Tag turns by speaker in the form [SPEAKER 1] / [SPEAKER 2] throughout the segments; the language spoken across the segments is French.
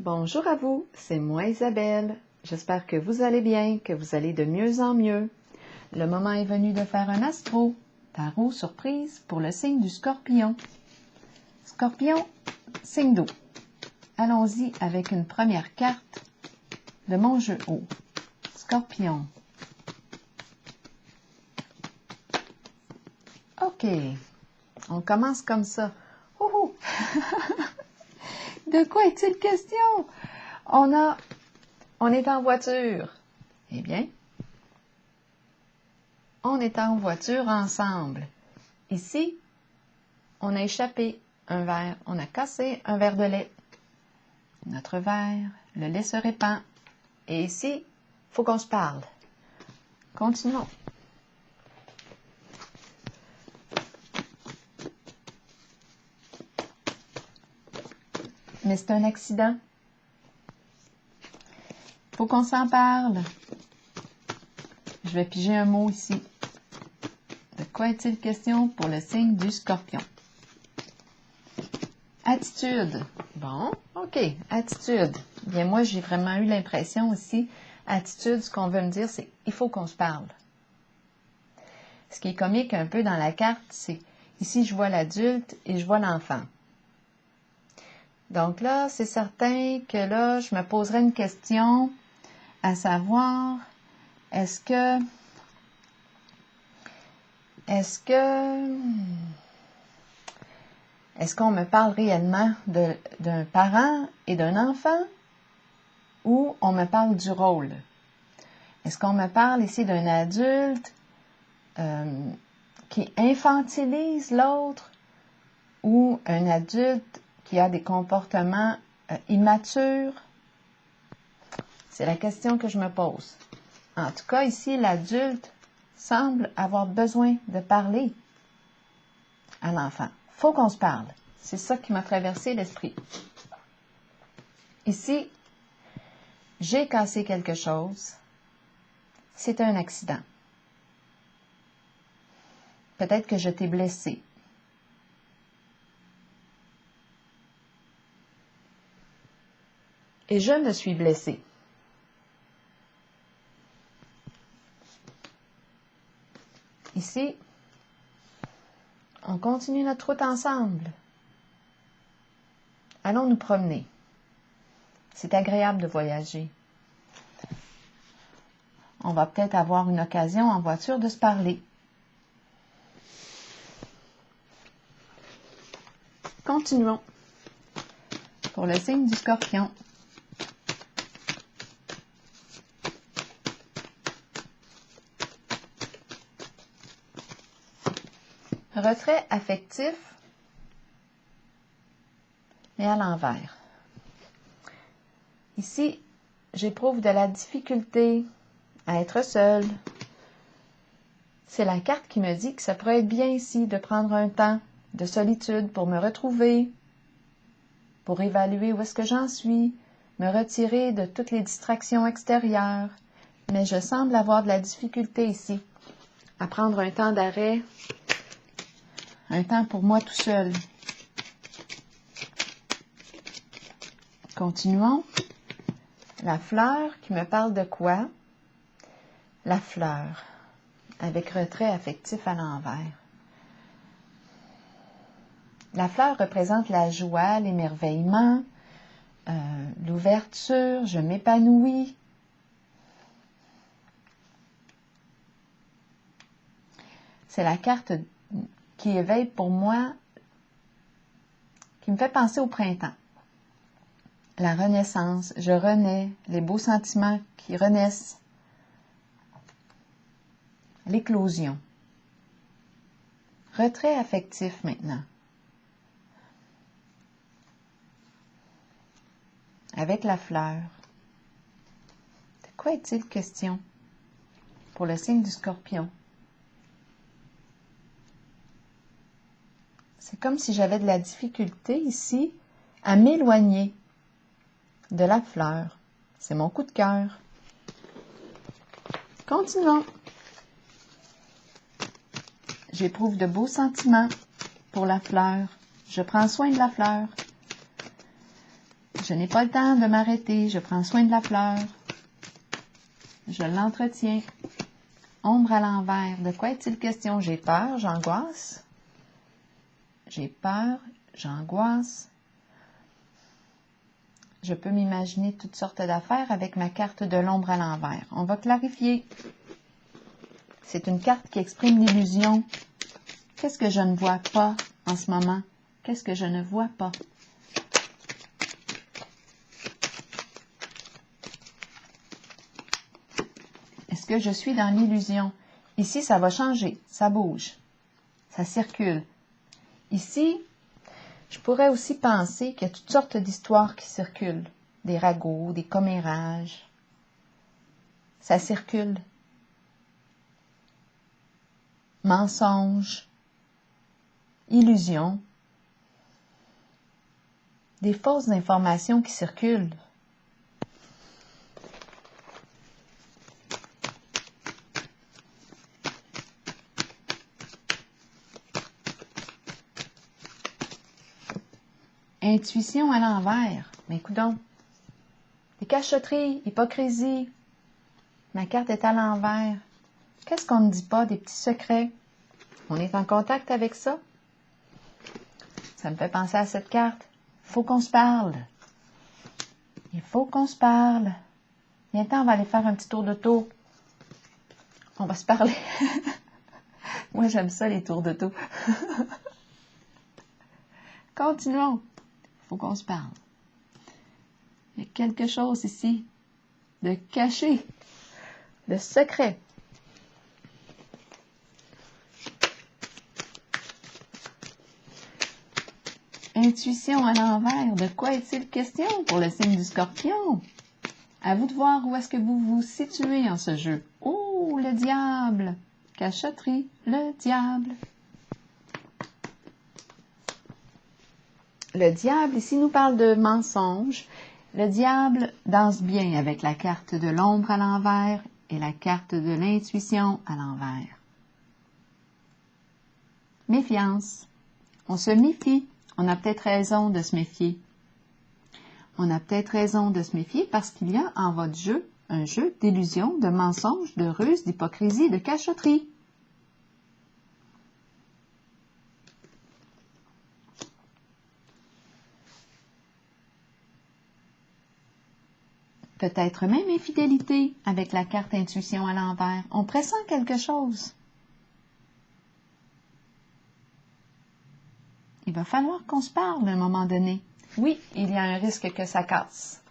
[SPEAKER 1] Bonjour à vous, c'est moi Isabelle. J'espère que vous allez bien, que vous allez de mieux en mieux. Le moment est venu de faire un astro, tarot surprise pour le signe du Scorpion. Scorpion, signe d'eau. Allons-y avec une première carte de mon jeu eau. Scorpion. Ok, on commence comme ça. Ouhou! De quoi est-il question? On est en voiture. Eh bien, on est en voiture ensemble. Ici, on a échappé un verre. On a cassé un verre de lait. Notre verre, le lait se répand. Et ici, il faut qu'on se parle. Continuons. Mais c'est un accident. Il faut qu'on s'en parle. Je vais piger un mot ici. De quoi est-il question pour le signe du Scorpion? Attitude. Bon, ok, attitude. Bien, moi, j'ai vraiment eu l'impression aussi, attitude, ce qu'on veut me dire, c'est il faut qu'on se parle. Ce qui est comique un peu dans la carte, c'est ici, je vois l'adulte et je vois l'enfant. Donc là, c'est certain que là, je me poserai une question à savoir, est-ce qu'on me parle réellement d'un parent et d'un enfant ou on me parle du rôle? Est-ce qu'on me parle ici d'un adulte qui infantilise l'autre ou un adulte qui a des comportements immatures? C'est la question que je me pose. En tout cas, ici, l'adulte semble avoir besoin de parler à l'enfant. Il faut qu'on se parle. C'est ça qui m'a traversé l'esprit. Ici, j'ai cassé quelque chose. C'est un accident. Peut-être que je t'ai blessé. Et je me suis blessée. Ici, on continue notre route ensemble. Allons nous promener. C'est agréable de voyager. On va peut-être avoir une occasion en voiture de se parler. Continuons. Pour le signe du Scorpion. Retrait affectif, mais à l'envers. Ici, j'éprouve de la difficulté à être seule. C'est la carte qui me dit que ça pourrait être bien ici de prendre un temps de solitude pour me retrouver, pour évaluer où est-ce que j'en suis, me retirer de toutes les distractions extérieures. Mais je semble avoir de la difficulté ici à prendre un temps d'arrêt, un temps pour moi tout seul. Continuons. La fleur qui me parle de quoi? La fleur, avec retrait affectif à l'envers. La fleur représente la joie, l'émerveillement, l'ouverture, je m'épanouis. C'est la carte qui éveille pour moi, qui me fait penser au printemps. La renaissance, je renais, les beaux sentiments qui renaissent. L'éclosion. Retrait affectif maintenant. Avec la fleur. De quoi est-il question pour le signe du Scorpion? C'est comme si j'avais de la difficulté ici à m'éloigner de la fleur. C'est mon coup de cœur. Continuons. J'éprouve de beaux sentiments pour la fleur. Je prends soin de la fleur. Je n'ai pas le temps de m'arrêter. Je prends soin de la fleur. Je l'entretiens. Ombre à l'envers. De quoi est-il question? J'ai peur, j'angoisse. J'ai peur, j'angoisse. Je peux m'imaginer toutes sortes d'affaires avec ma carte de l'ombre à l'envers. On va clarifier. C'est une carte qui exprime l'illusion. Qu'est-ce que je ne vois pas en ce moment? Qu'est-ce que je ne vois pas? Est-ce que je suis dans l'illusion? Ici, ça va changer, ça bouge, ça circule. Ici, je pourrais aussi penser qu'il y a toutes sortes d'histoires qui circulent. Des ragots, des commérages. Ça circule. Mensonges, illusions, des fausses informations qui circulent. Intuition à l'envers. Mais coudonc. Des cachotteries, hypocrisie. Ma carte est à l'envers. Qu'est-ce qu'on ne dit pas? Des petits secrets. On est en contact avec ça? Ça me fait penser à cette carte. Il faut qu'on se parle. Il faut qu'on se parle. Bientôt, on va aller faire un petit tour d'auto. On va se parler. Moi, j'aime ça, les tours d'auto. Continuons. Il faut qu'on se parle. Il y a quelque chose ici de caché, de secret. Intuition à l'envers. De quoi est-il question pour le signe du Scorpion? À vous de voir où est-ce que vous vous situez en ce jeu. Oh, le diable! Cachotterie, le diable. Le diable, ici, nous parle de mensonge. Le diable danse bien avec la carte de l'ombre à l'envers et la carte de l'intuition à l'envers. Méfiance. On se méfie. On a peut-être raison de se méfier. On a peut-être raison de se méfier parce qu'il y a en votre jeu un jeu d'illusion, de mensonge, de ruse, d'hypocrisie, de cachotterie. Peut-être même infidélité avec la carte intuition à l'envers. On pressent quelque chose. Il va falloir qu'on se parle à un moment donné. Oui, il y a un risque que ça casse.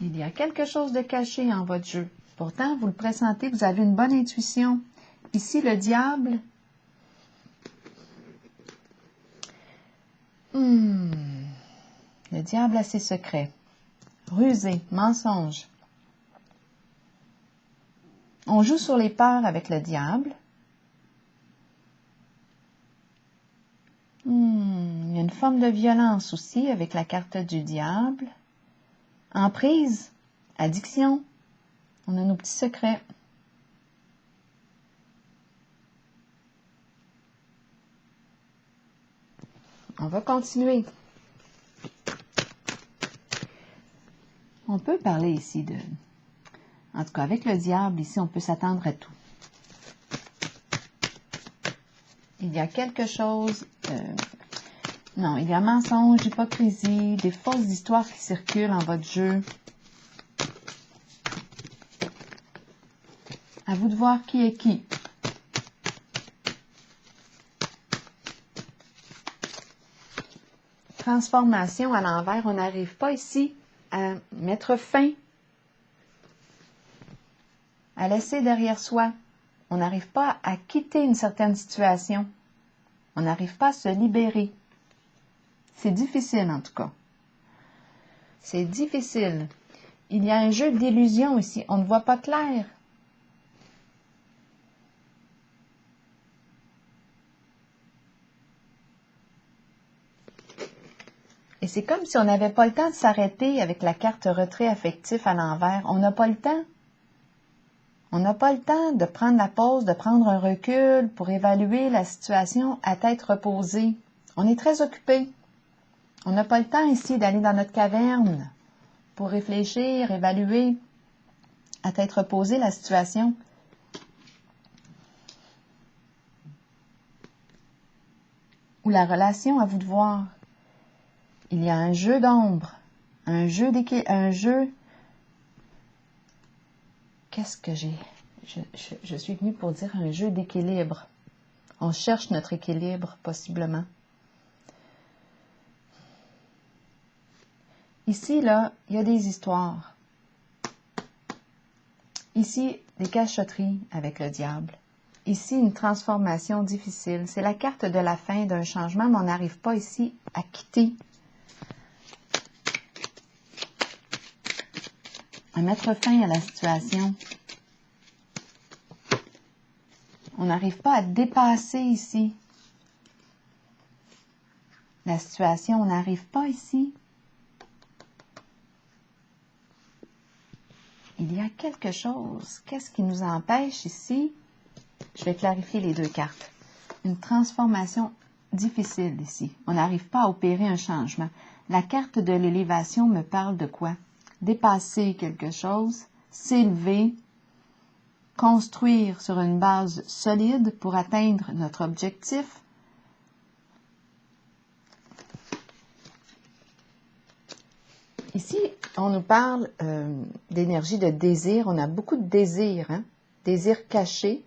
[SPEAKER 1] Il y a quelque chose de caché en votre jeu. Pourtant, vous le pressentez, vous avez une bonne intuition. Ici, le diable. Le diable a ses secrets. Rusé, mensonge. On joue sur les peurs avec le diable. Il y a une forme de violence aussi avec la carte du diable. Emprise, addiction. On a nos petits secrets. On va continuer. On peut parler ici de... En tout cas, avec le diable, ici, on peut s'attendre à tout. Il y a quelque chose... Non, il y a mensonge, hypocrisie, des fausses histoires qui circulent en votre jeu. À vous de voir qui est qui. Transformation à l'envers, on n'arrive pas ici à mettre fin, à laisser derrière soi. On n'arrive pas à quitter une certaine situation. On n'arrive pas à se libérer. C'est difficile en tout cas. C'est difficile. Il y a un jeu d'illusion ici. On ne voit pas clair. Et c'est comme si on n'avait pas le temps de s'arrêter avec la carte retrait affectif à l'envers. On n'a pas le temps. On n'a pas le temps de prendre la pause, de prendre un recul pour évaluer la situation à tête reposée. On est très occupé. On n'a pas le temps ici d'aller dans notre caverne pour réfléchir, évaluer à tête reposée la situation. Ou la relation, à vous de voir. Il y a un jeu d'ombre, un jeu Qu'est-ce que j'ai? Je suis venue pour dire un jeu d'équilibre. On cherche notre équilibre, possiblement. Ici, là, il y a des histoires. Ici, des cachotteries avec le diable. Ici, une transformation difficile. C'est la carte de la fin d'un changement, mais on n'arrive pas ici à quitter. À mettre fin à la situation. On n'arrive pas à dépasser ici. La situation, on n'arrive pas ici. Il y a quelque chose. Qu'est-ce qui nous empêche ici? Je vais clarifier les deux cartes. Une transformation difficile ici. On n'arrive pas à opérer un changement. La carte de l'élévation me parle de quoi? Dépasser quelque chose, s'élever, construire sur une base solide pour atteindre notre objectif. Ici, on nous parle d'énergie de désir. On a beaucoup de désirs, hein? Désirs cachés.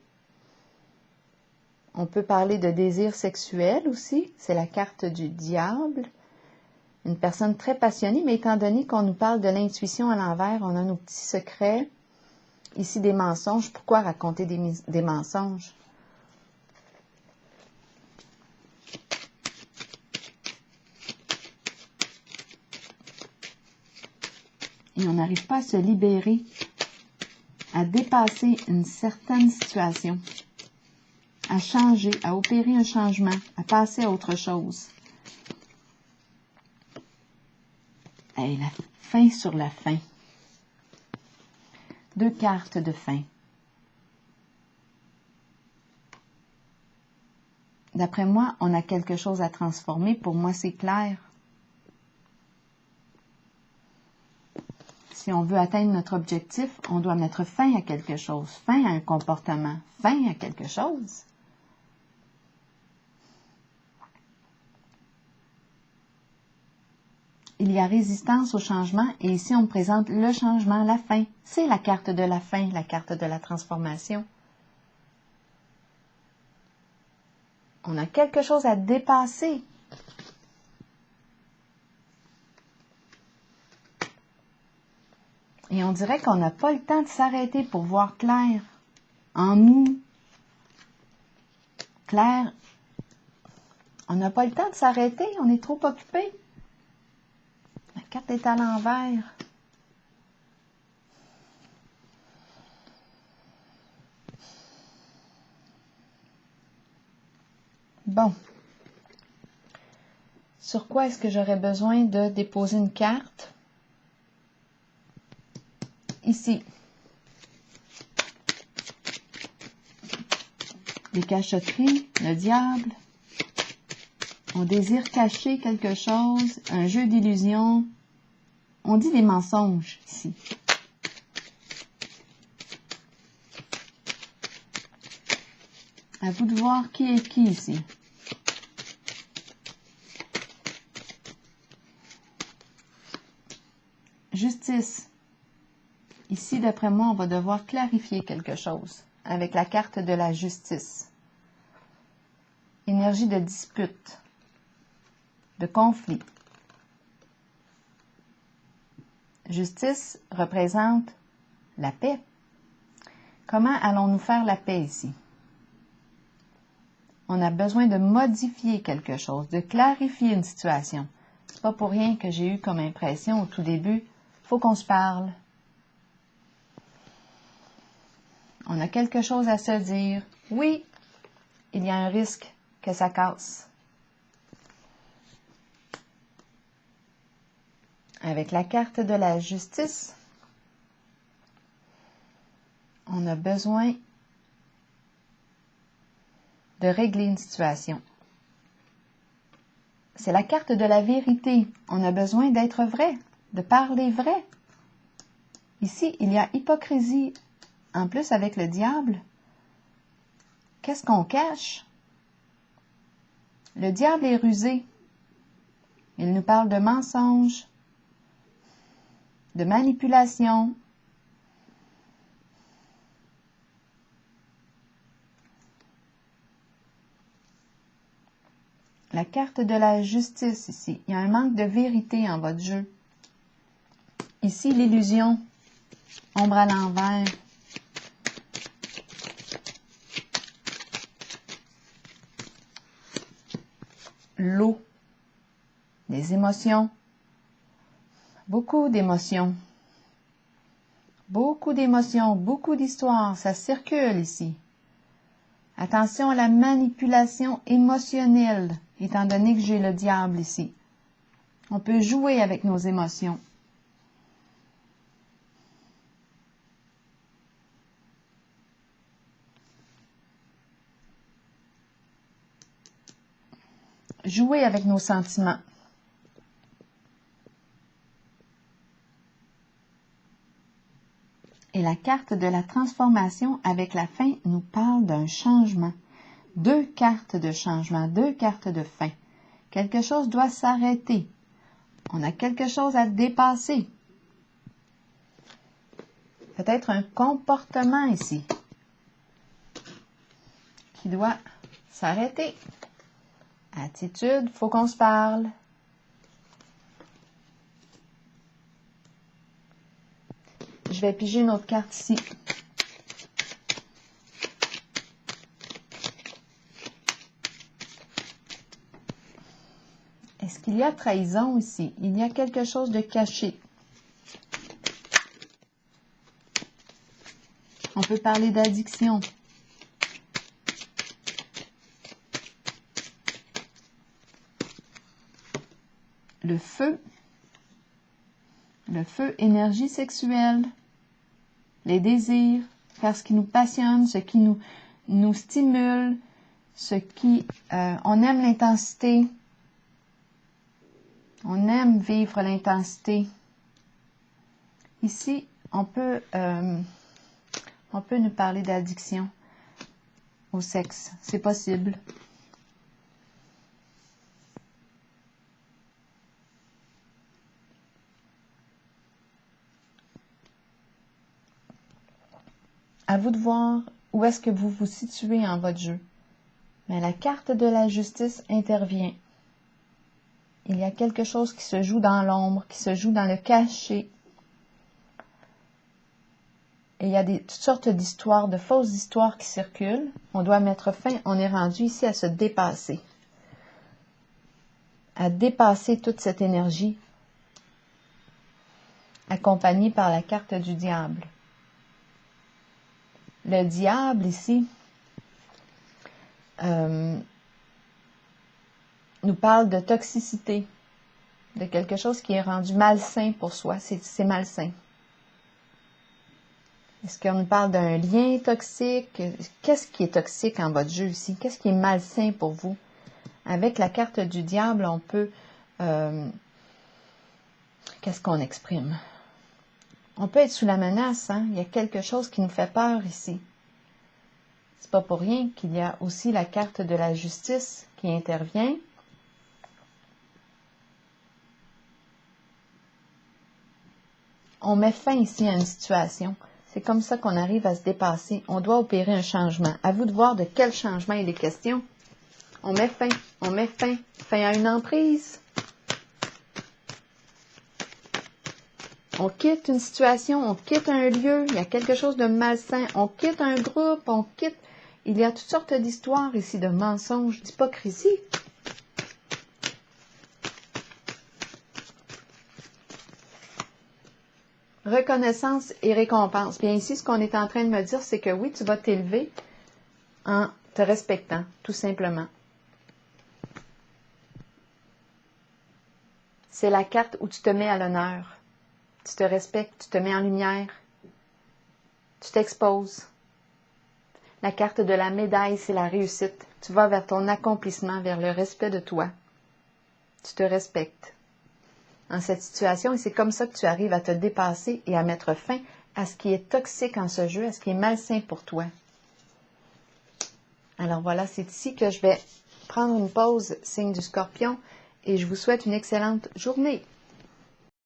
[SPEAKER 1] On peut parler de désir sexuel aussi. C'est la carte du diable. Une personne très passionnée, mais étant donné qu'on nous parle de l'intuition à l'envers, on a nos petits secrets. Ici, des mensonges. Pourquoi raconter des mensonges? Et on n'arrive pas à se libérer, à dépasser une certaine situation, à changer, à opérer un changement, à passer à autre chose. Et la fin sur la fin. Deux cartes de fin. D'après moi, on a quelque chose à transformer. Pour moi, c'est clair. Si on veut atteindre notre objectif, on doit mettre fin à quelque chose, fin à un comportement, fin à quelque chose. Il y a résistance au changement et ici on me présente le changement, la fin. C'est la carte de la fin, la carte de la transformation. On a quelque chose à dépasser. Et on dirait qu'on n'a pas le temps de s'arrêter pour voir clair en nous. Clair, on n'a pas le temps de s'arrêter, on est trop occupé. La carte est à l'envers. Bon. Sur quoi est-ce que j'aurais besoin de déposer une carte? Ici. Les cachotteries, le diable. On désire cacher quelque chose, un jeu d'illusion. On dit des mensonges ici. À vous de voir qui est qui ici. Justice. Ici, d'après moi, on va devoir clarifier quelque chose avec la carte de la justice. Énergie de dispute, de conflit. Justice représente la paix. Comment allons-nous faire la paix ici? On a besoin de modifier quelque chose, de clarifier une situation. C'est pas pour rien que j'ai eu comme impression au tout début, faut qu'on se parle. On a quelque chose à se dire. Oui, il y a un risque que ça casse. Avec la carte de la justice, On a besoin de régler une situation. C'est la carte de la vérité. On a besoin d'être vrai, de parler vrai. Ici, il y a hypocrisie. En plus, avec le diable, qu'est-ce qu'on cache? Le diable est rusé. Il nous parle de mensonges, de manipulation. La carte de la justice ici. Il y a un manque de vérité en votre jeu. Ici, l'illusion. Ombre à l'envers. L'eau. Les émotions. Beaucoup d'émotions. Beaucoup d'émotions, beaucoup d'histoires. Ça circule ici. Attention à la manipulation émotionnelle, étant donné que j'ai le diable ici. On peut jouer avec nos émotions. Jouer avec nos sentiments. Et la carte de la transformation avec la fin nous parle d'un changement. 2 cartes de changement, 2 cartes de fin. Quelque chose doit s'arrêter. On a quelque chose à dépasser. Peut-être un comportement ici qui doit s'arrêter. Attitude, faut qu'on se parle. Je vais piger une autre carte ici. Est-ce qu'il y a trahison ici? Il y a quelque chose de caché. On peut parler d'addiction. Le feu, énergie sexuelle, les désirs, faire ce qui nous passionne, ce qui nous stimule, ce qui... on aime l'intensité, on aime vivre l'intensité. Ici, on peut nous parler d'addiction au sexe, c'est possible. À vous de voir où est-ce que vous vous situez en votre jeu. Mais la carte de la justice intervient. Il y a quelque chose qui se joue dans l'ombre, qui se joue dans le cachet. Et il y a toutes sortes d'histoires, de fausses histoires qui circulent. On doit mettre fin, on est rendu ici à se dépasser. À dépasser toute cette énergie, accompagnée par la carte du diable. Le diable ici nous parle de toxicité, de quelque chose qui est rendu malsain pour soi. C'est malsain. Est-ce qu'on nous parle d'un lien toxique? Qu'est-ce qui est toxique en votre jeu ici? Qu'est-ce qui est malsain pour vous? Avec la carte du diable, on peut... qu'est-ce qu'on exprime? On peut être sous la menace, hein? Il y a quelque chose qui nous fait peur ici. C'est pas pour rien qu'il y a aussi la carte de la justice qui intervient. On met fin ici à une situation. C'est comme ça qu'on arrive à se dépasser. On doit opérer un changement. À vous de voir de quel changement il est question. On met fin à une emprise. On quitte une situation, on quitte un lieu, il y a quelque chose de malsain, on quitte un groupe, on quitte... Il y a toutes sortes d'histoires ici, de mensonges, d'hypocrisie. Reconnaissance et récompense. Bien ici, ce qu'on est en train de me dire, c'est que oui, tu vas t'élever en te respectant, tout simplement. C'est la carte où tu te mets à l'honneur. Tu te respectes, tu te mets en lumière. Tu t'exposes. La carte de la médaille, c'est la réussite. Tu vas vers ton accomplissement, vers le respect de toi. Tu te respectes en cette situation et c'est comme ça que tu arrives à te dépasser et à mettre fin à ce qui est toxique en ce jeu, à ce qui est malsain pour toi. Alors voilà, c'est ici que je vais prendre une pause, signe du Scorpion, et je vous souhaite une excellente journée.